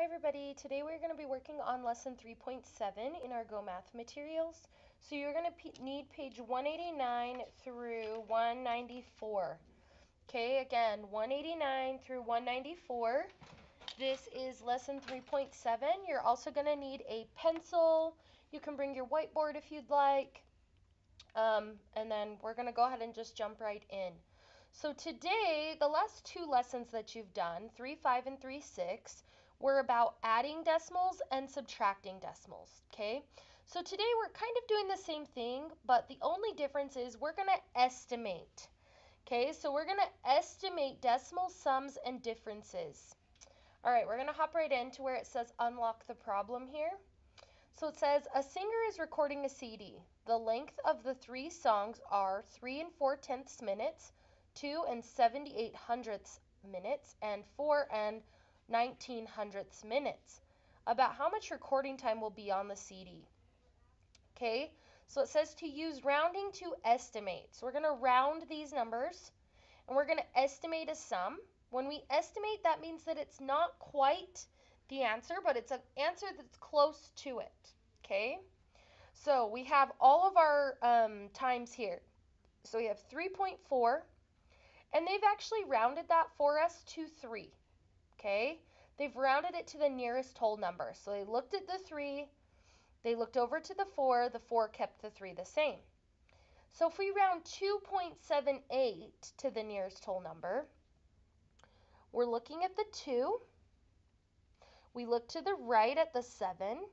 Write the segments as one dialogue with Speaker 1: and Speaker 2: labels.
Speaker 1: Hi everybody, today we're going to be working on lesson 3.7 in our Go Math materials. So you're going to need page 189 through 194. Okay, again, 189 through 194. This is lesson 3.7. You're also going to need a pencil. You can bring your whiteboard if you'd like. And then we're going to go ahead and just jump right in. So today, the last two lessons that you've done, 3.5 and 3.6, were about adding decimals and subtracting decimals, okay? So today we're kind of doing the same thing, but the only difference is we're going to estimate, okay? So we're going to estimate decimal sums and differences. All right, we're going to hop right into where it says unlock the problem here. So it says a singer is recording a CD. The length of the three songs are 3 4/10 minutes, 2 78 minutes, and 4 19 minutes. About how much recording time will be on the CD? Okay, so it says to use rounding to estimate. So we're going to round these numbers and we're going to estimate a sum. When we estimate, that means that it's not quite the answer, but it's an answer that's close to it. Okay, so we have all of our times here. So we have 3.4, and they've actually rounded that for us to 3. Okay, they've rounded it to the nearest whole number. So they looked at the 3, they looked over to the 4 kept the 3 the same. So if we round 2.78 to the nearest whole number, we're looking at the 2. We look to the right at the 7.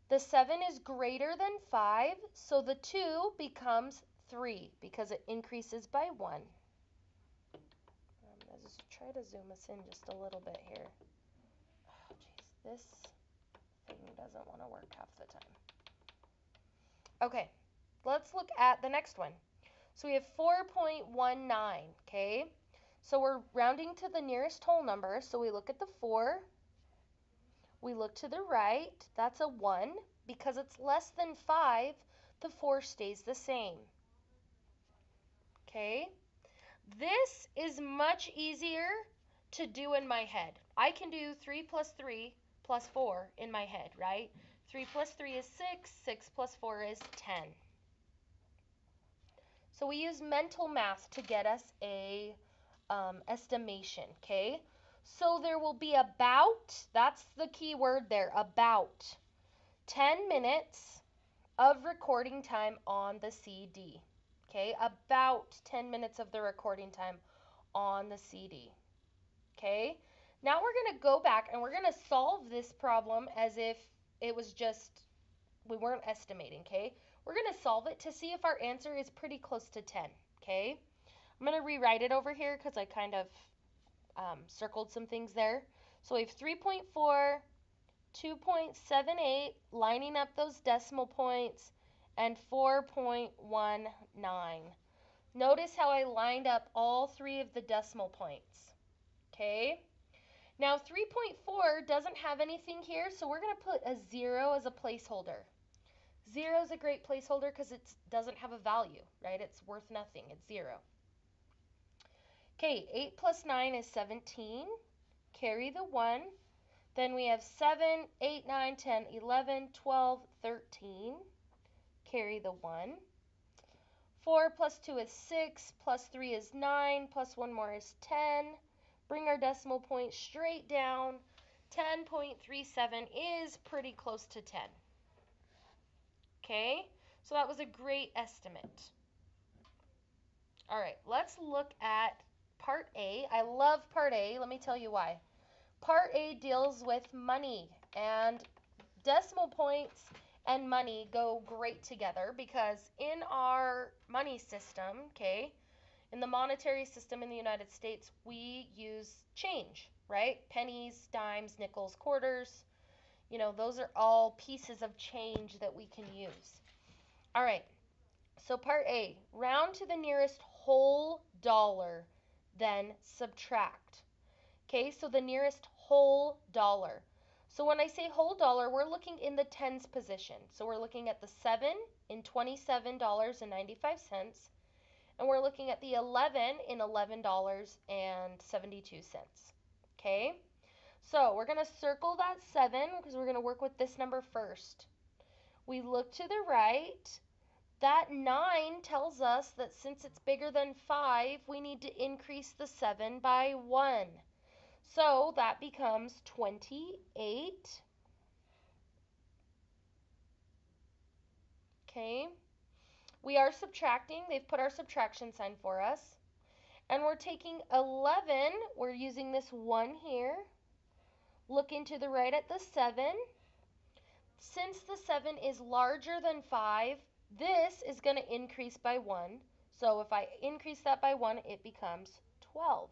Speaker 1: The 7 is greater than 5, so the 2 becomes 3 because it increases by 1. Let's try to zoom us in just a little bit here. Oh, geez, this thing doesn't want to work half the time. Okay, let's look at the next one. So we have 4.19, okay? So we're rounding to the nearest whole number, so we look at the 4. We look to the right, that's a 1. Because it's less than 5, the 4 stays the same. Okay? This is much easier to do in my head. I can do 3 plus 3 plus 4 in my head, right? 3 plus 3 is 6, 6 plus 4 is 10. So we use mental math to get us a estimation, okay? So there will be about, that's the key word there, about 10 minutes of recording time on the CD, okay? About 10 minutes of the recording time on the CD, okay? Now we're going to go back and we're going to solve this problem as if it was just, we weren't estimating, okay? We're going to solve it to see if our answer is pretty close to 10, okay? I'm going to rewrite it over here because I kind of circled some things there. So we have 3.4, 2.78, lining up those decimal points, and 4.19. Notice how I lined up all three of the decimal points, okay? Now 3.4 doesn't have anything here, so we're going to put a 0 as a placeholder. 0 is a great placeholder because it doesn't have a value, right? It's worth nothing. It's 0. Okay, 8 plus 9 is 17. Carry the 1. Then we have 7, 8, 9, 10, 11, 12, 13. Carry the 1. 4 plus 2 is 6, plus 3 is 9, plus 1 more is 10. Bring our decimal point straight down. 10.37 is pretty close to 10. Okay, so that was a great estimate. All right, let's look at part A. I love part A. Let me tell you why. Part A deals with money, and decimal points and money go great together because in our money system, okay, in the monetary system in the United States, we use change, right? Pennies, dimes, nickels, quarters. You know, those are all pieces of change that we can use. All right, so part A, round to the nearest whole dollar, then subtract. Okay, so the nearest whole dollar. So when I say whole dollar, we're looking in the tens position. So we're looking at the 7 in $27.95, and we're looking at the 11 in $11.72. Okay, So we're going to circle that 7 because we're going to work with this number first. We look to the right. That 9 tells us that since it's bigger than 5, we need to increase the 7 by 1. So that becomes 28. Okay. We are subtracting. They've put our subtraction sign for us. And we're taking 11. We're using this 1 here. Looking to the right at the 7. Since the 7 is larger than 5, this is going to increase by 1. So if I increase that by 1, it becomes 12.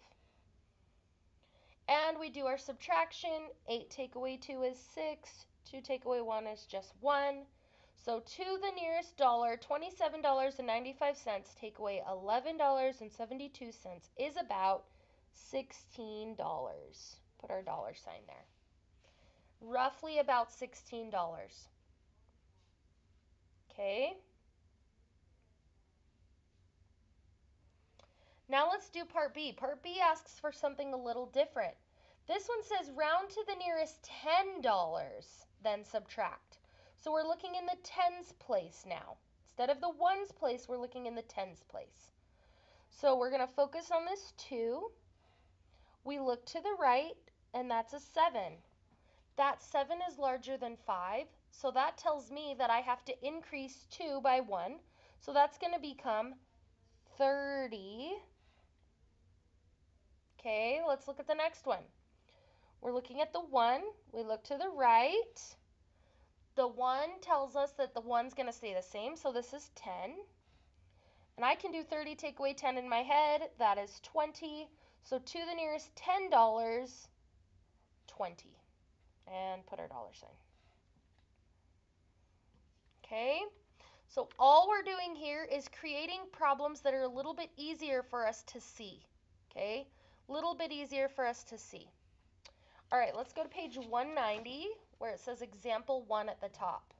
Speaker 1: And we do our subtraction. 8 take away 2 is 6. 2 take away 1 is just 1. So to the nearest dollar, $27.95 take away $11.72 is about $16. Put our dollar sign there. Roughly about $16. Okay. Now let's do part B. Part B asks for something a little different. This one says round to the nearest $10, then subtract. So we're looking in the tens place now. Instead of the ones place, we're looking in the tens place. So we're going to focus on this 2. We look to the right, and that's a 7. That 7 is larger than 5, so that tells me that I have to increase 2 by 1. So that's going to become 30. Okay, let's look at the next one. We're looking at the 1. We look to the right. The 1 tells us that the 1's going to stay the same, so this is 10. And I can do 30 take away 10 in my head. That is 20. So to the nearest $10, 20. And put our dollar sign. Okay, so all we're doing here is creating problems that are a little bit easier for us to see. Okay, a little bit easier for us to see. All right, let's go to page 190 where it says example 1 at the top.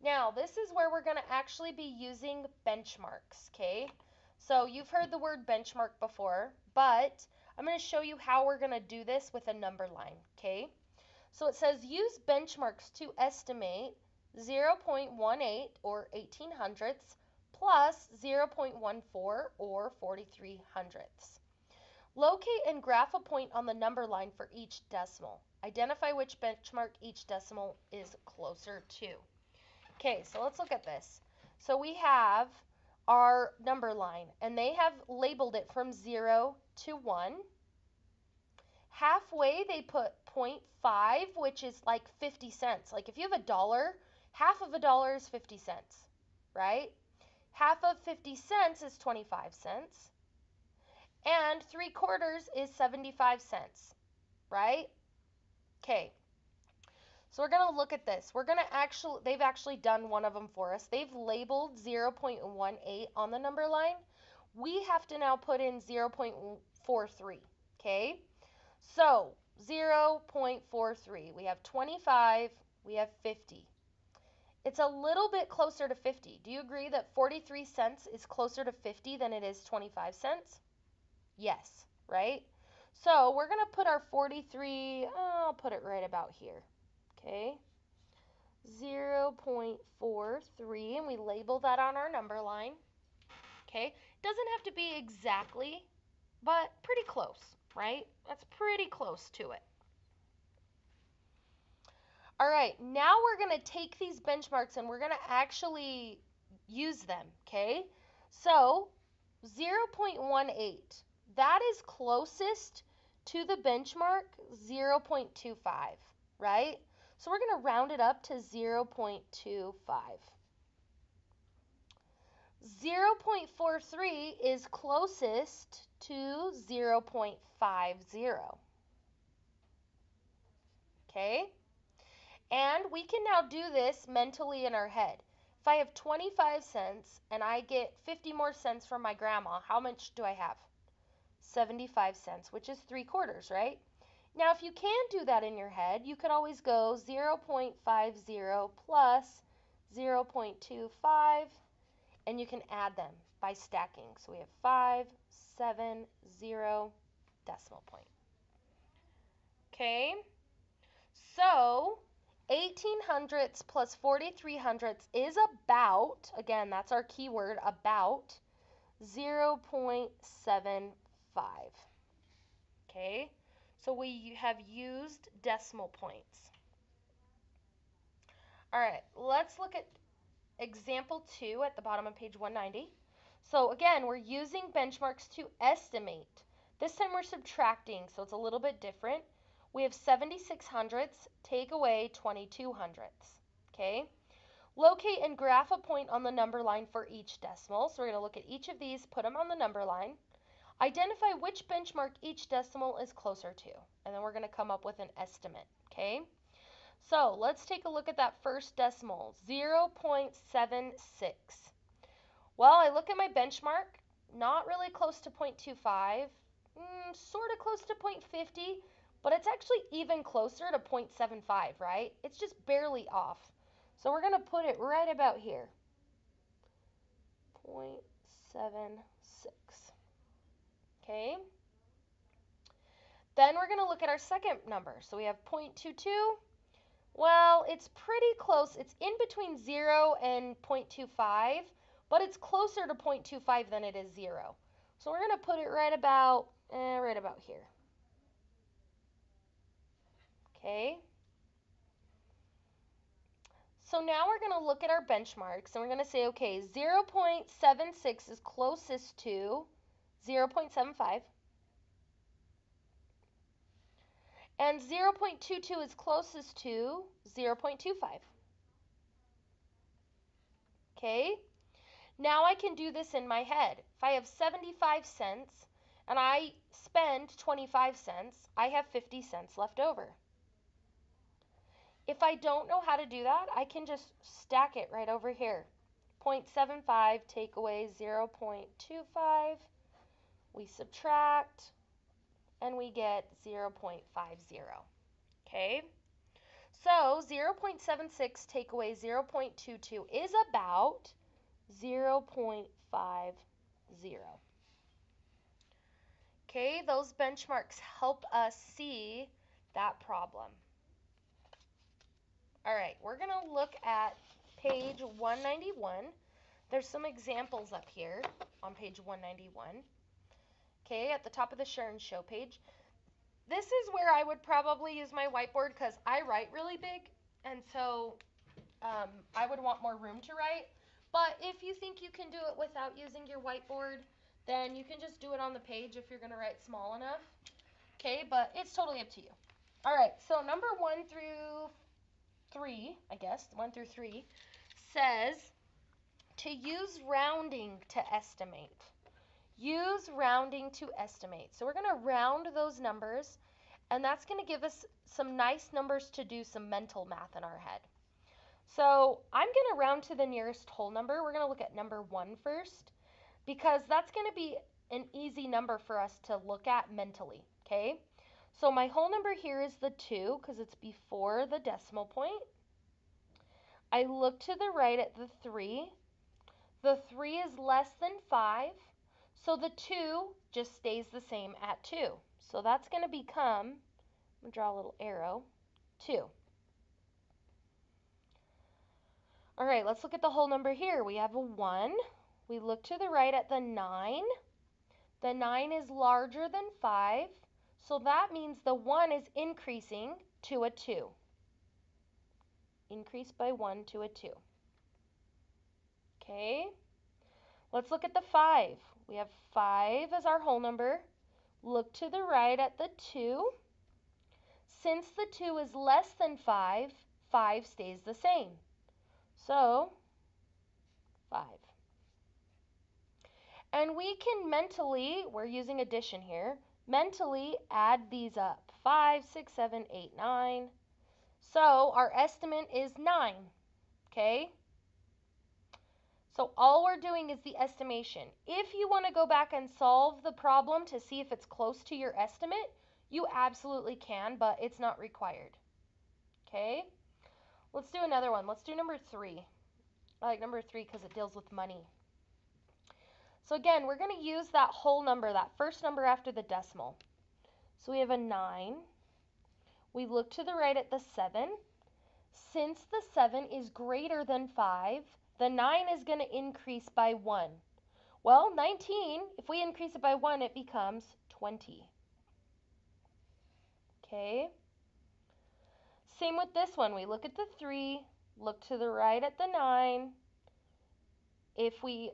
Speaker 1: Now, this is where we're going to actually be using benchmarks, okay? So you've heard the word benchmark before, but I'm going to show you how we're going to do this with a number line, okay? So it says use benchmarks to estimate 0.18 or 18 hundredths plus 0.14 or 43 hundredths. Locate and graph a point on the number line for each decimal. Identify which benchmark each decimal is closer to. Okay, so let's look at this. So we have our number line, and they have labeled it from 0 to 1. Halfway, they put 0.5, which is like 50 cents. Like if you have a dollar, half of a dollar is 50 cents, right? Half of 50 cents is 25 cents. And 3/4 is 75 cents, right? Okay. So we're going to look at this. They've actually done one of them for us. They've labeled 0.18 on the number line. We have to now put in 0.43, okay? So 0.43, we have 25, we have 50. It's a little bit closer to 50. Do you agree that 43 cents is closer to 50 than it is 25 cents? Yes, right? So we're going to put our 43, I'll put it right about here, okay? 0.43, and we label that on our number line, okay? Doesn't have to be exactly, but pretty close, right? That's pretty close to it. All right, now we're going to take these benchmarks and we're going to actually use them, okay? So 0.18, that is closest to the benchmark 0.25, right? So we're going to round it up to 0.25. 0.43 is closest to 0.50. Okay? And we can now do this mentally in our head. If I have 25 cents and I get 50 more cents from my grandma, how much do I have? 75 cents, which is 3/4, right? Now, if you can't do that in your head, you could always go 0.50 plus 0.25, and you can add them by stacking. So we have 5, 7, 0, decimal point. Okay, so 1800ths plus 4300ths is about, again, that's our keyword, about 0.75. Okay, so we have used decimal points. All right, let's look at example 2 at the bottom of page 190. So again, we're using benchmarks to estimate. This time we're subtracting, so it's a little bit different. We have 76 hundredths, take away 22 hundredths. Okay? Locate and graph a point on the number line for each decimal. So we're going to look at each of these, put them on the number line. Identify which benchmark each decimal is closer to, and then we're going to come up with an estimate. Okay? So let's take a look at that first decimal, 0.76. Well, I look at my benchmark, not really close to 0.25, sort of close to 0.50, but it's actually even closer to 0.75, right? It's just barely off. So we're going to put it right about here, 0.76. Okay? Then we're going to look at our second number. So we have 0.22. Well, it's pretty close. It's in between 0 and 0.25, but it's closer to 0.25 than it is 0. So we're going to put it right about here. Okay. So now we're going to look at our benchmarks, and we're going to say, okay, 0.76 is closest to 0.75, and 0.22 is closest to 0.25. Okay. Now I can do this in my head. If I have 75 cents and I spend 25 cents, I have 50 cents left over. If I don't know how to do that, I can just stack it right over here. 0.75 take away 0.25. We subtract and we get 0.50. Okay? So 0.76 take away 0.22 is about 0.50. Okay, those benchmarks help us see that problem. All right, we're going to look at page 191. There's some examples up here on page 191. Okay, at the top of the Share and Show page. This is where I would probably use my whiteboard because I write really big, and so I would want more room to write. But if you think you can do it without using your whiteboard, then you can just do it on the page if you're going to write small enough. Okay, but it's totally up to you. All right, so number 1 through 3, I guess, 1 through 3, says to use rounding to estimate. Use rounding to estimate. So we're going to round those numbers, and that's going to give us some nice numbers to do some mental math in our head. So I'm going to round to the nearest whole number. We're going to look at number 1 first, because that's going to be an easy number for us to look at mentally, okay? So my whole number here is the 2 because it's before the decimal point. I look to the right at the 3. The 3 is less than 5, so the 2 just stays the same at 2. So that's going to become, I'm going to draw a little arrow, 2. All right, let's look at the whole number here. We have a 1. We look to the right at the 9. The 9 is larger than 5, so that means the 1 is increasing to a 2. Increase by 1 to a 2. Okay, let's look at the 5. We have 5 as our whole number. Look to the right at the 2. Since the 2 is less than 5, 5 stays the same. So, 5. And we can mentally, we're using addition here, mentally add these up. 5, 6, 7, 8, 9. So our estimate is 9, okay? So all we're doing is the estimation. If you want to go back and solve the problem to see if it's close to your estimate, you absolutely can, but it's not required, okay? Let's do another one. Let's do number 3. I like number 3 because it deals with money. So again, we're going to use that whole number, that first number after the decimal. So we have a 9. We look to the right at the 7. Since the 7 is greater than 5, the 9 is going to increase by 1. Well, 19, if we increase it by 1, it becomes 20. Okay? Same with this one. We look at the 3, look to the right at the 9. If we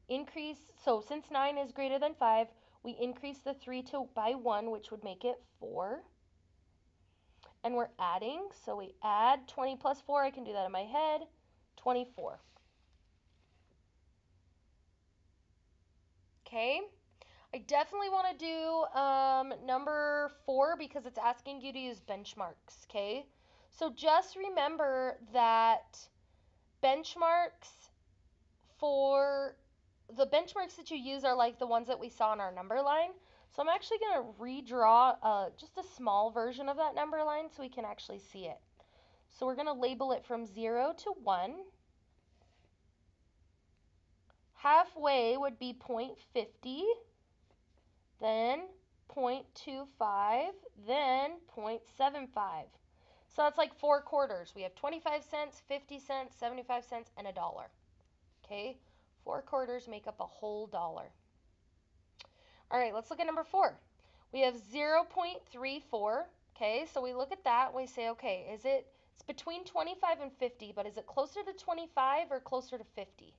Speaker 1: increase, so since 9 is greater than 5, we increase the 3 by 1, which would make it 4. And we're adding, so we add 20 plus 4, I can do that in my head, 24. Okay, I definitely want to do number 4 because it's asking you to use benchmarks, okay? So just remember that benchmarks for the benchmarks that you use are like the ones that we saw in our number line. So I'm actually going to redraw just a small version of that number line so we can actually see it. So we're going to label it from 0 to 1. Halfway would be 0.50, then 0.25, then 0.75. So that's like 4 quarters. We have 25 cents, 50 cents, 75 cents, and $1. Okay, 4 quarters make up a whole dollar. All right, let's look at number 4. We have 0.34. Okay, so we look at that and we say, okay, it's between 25 and 50, but is it closer to 25 or closer to 50?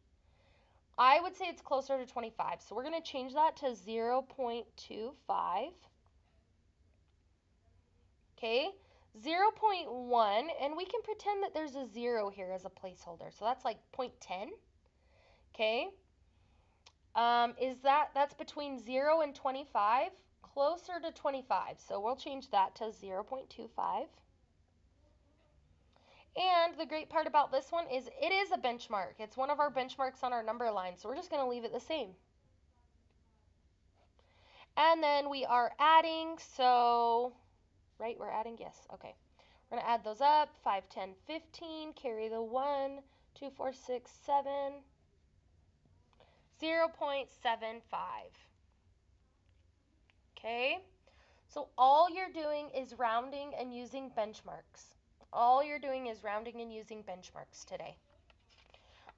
Speaker 1: I would say it's closer to 25, so we're going to change that to 0.25. Okay, 0.1, and we can pretend that there's a 0 here as a placeholder, so that's like 0.10. Okay, that's between 0 and 25, closer to 25, so we'll change that to 0.25. And the great part about this one is it is a benchmark. It's one of our benchmarks on our number line, so we're just going to leave it the same. And then we are adding, so, right, we're adding, yes, okay. We're going to add those up, 5, 10, 15, carry the 1, 2, 4, 6, 7, 0.75. Okay, so all you're doing is rounding and using benchmarks. All you're doing is rounding and using benchmarks today.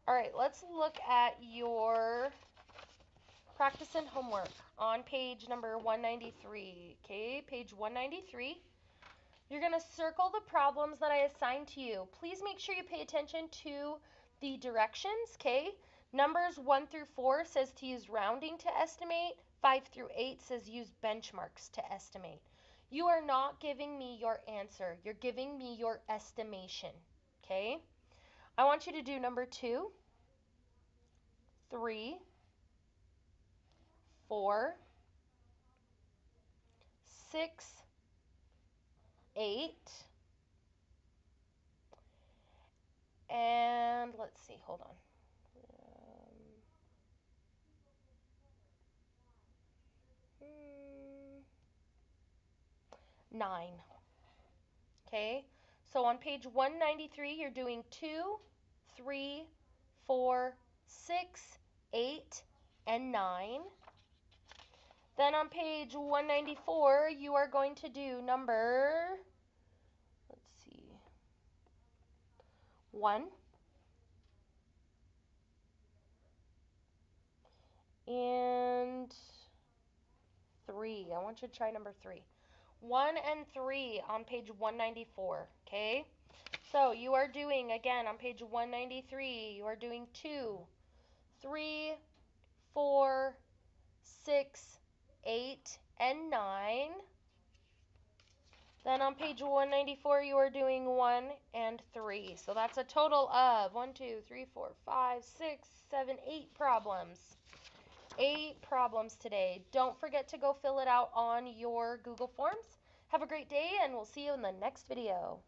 Speaker 1: All right, let's look at your practice and homework on page number 193. Okay, page 193. You're going to circle the problems that I assigned to you. Please make sure you pay attention to the directions, okay? Numbers 1 through 4 says to use rounding to estimate. 5 through 8 says use benchmarks to estimate. You are not giving me your answer. You're giving me your estimation, okay? I want you to do number 2, 3, 4, 6, 8, and let's see, hold on. 9. Okay, so on page 193, you're doing 2, 3, 4, 6, 8, and 9. Then on page 194, you are going to do number, let's see, 1, and 3. I want you to try number 3. 1 and 3 on page 194, okay? So you are doing, again, on page 193, you are doing 2, 3, 4, 6, 8, and 9. Then on page 194, you are doing 1 and 3. So that's a total of 1, 2, 3, 4, 5, 6, 7, 8 problems. 8 problems today. Don't forget to go fill it out on your Google Forms. Have a great day, and we'll see you in the next video.